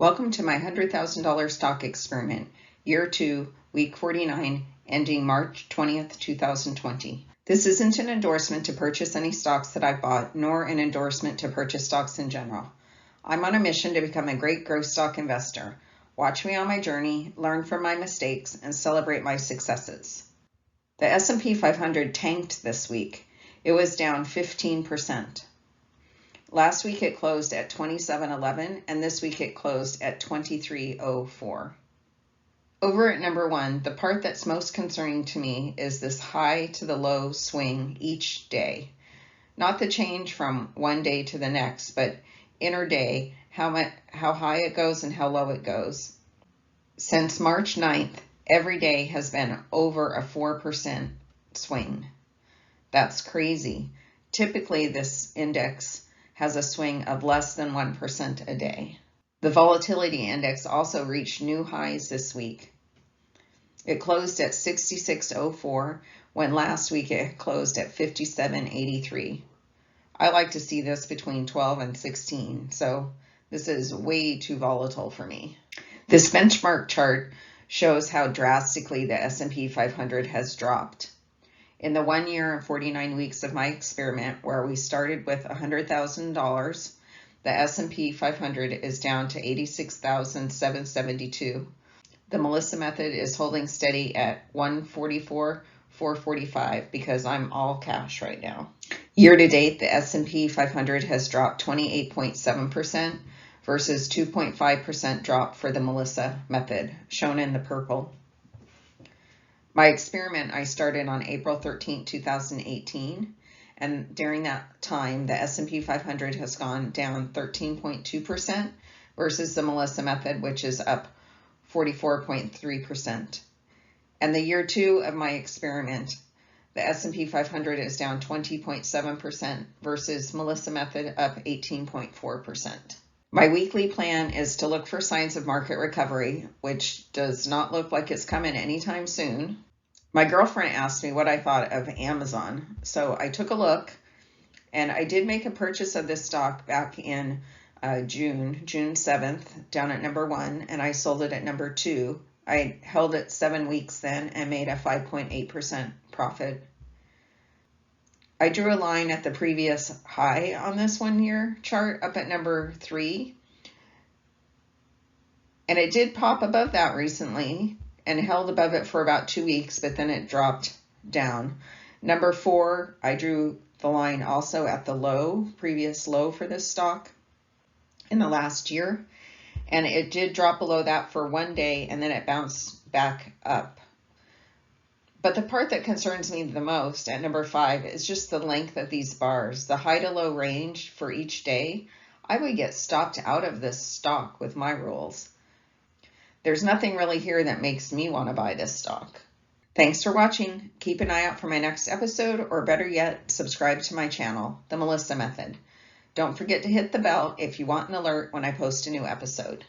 Welcome to my $100,000 stock experiment, year 2, week 49, ending March 20th, 2020. This isn't an endorsement to purchase any stocks that I've bought, nor an endorsement to purchase stocks in general. I'm on a mission to become a great growth stock investor. Watch me on my journey, learn from my mistakes, and celebrate my successes. The S&P 500 tanked this week. It was down 15%. Last week it closed at 27.11, and this week it closed at 23.04. Over at number 1, the part that's most concerning to me is this high to the low swing each day. Not the change from one day to the next, but intraday, how high it goes and how low it goes. Since March 9th, every day has been over a 4% swing. That's crazy. Typically, this index has a swing of less than 1% a day. The Volatility Index also reached new highs this week. It closed at 66.04 when last week it closed at 57.83. I like to see this between 12 and 16, so this is way too volatile for me. This benchmark chart shows how drastically the S&P 500 has dropped. In the 1 year and 49 weeks of my experiment, where we started with $100,000, the S&P 500 is down to 86,772. The Melisa Method is holding steady at 144,445 because I'm all cash right now. Year to date, the S&P 500 has dropped 28.7% versus 2.5% drop for the Melisa Method, shown in the purple. My experiment I started on April 13, 2018, and during that time, the S&P 500 has gone down 13.2% versus the Melisa Method, which is up 44.3%. And the year 2 of my experiment, the S&P 500 is down 20.7% versus Melisa Method up 18.4%. My weekly plan is to look for signs of market recovery, which does not look like it's coming anytime soon. My girlfriend asked me what I thought of Amazon, so I took a look, and I did make a purchase of this stock back in June 7th, down at number 1, and I sold it at number 2. I held it 7 weeks then and made a 5.8% profit. I drew a line at the previous high on this 1 year chart up at number 3. And it did pop above that recently and held above it for about 2 weeks, but then it dropped down. Number 4, I drew the line also at the low, previous low for this stock in the last year. And it did drop below that for 1 day, and then it bounced back up. But the part that concerns me the most at number 5 is just the length of these bars. The high to low range for each day, I would get stopped out of this stock with my rules. There's nothing really here that makes me want to buy this stock. Thanks for watching. Keep an eye out for my next episode, or better yet, subscribe to my channel, The Melisa Method. Don't forget to hit the bell if you want an alert when I post a new episode.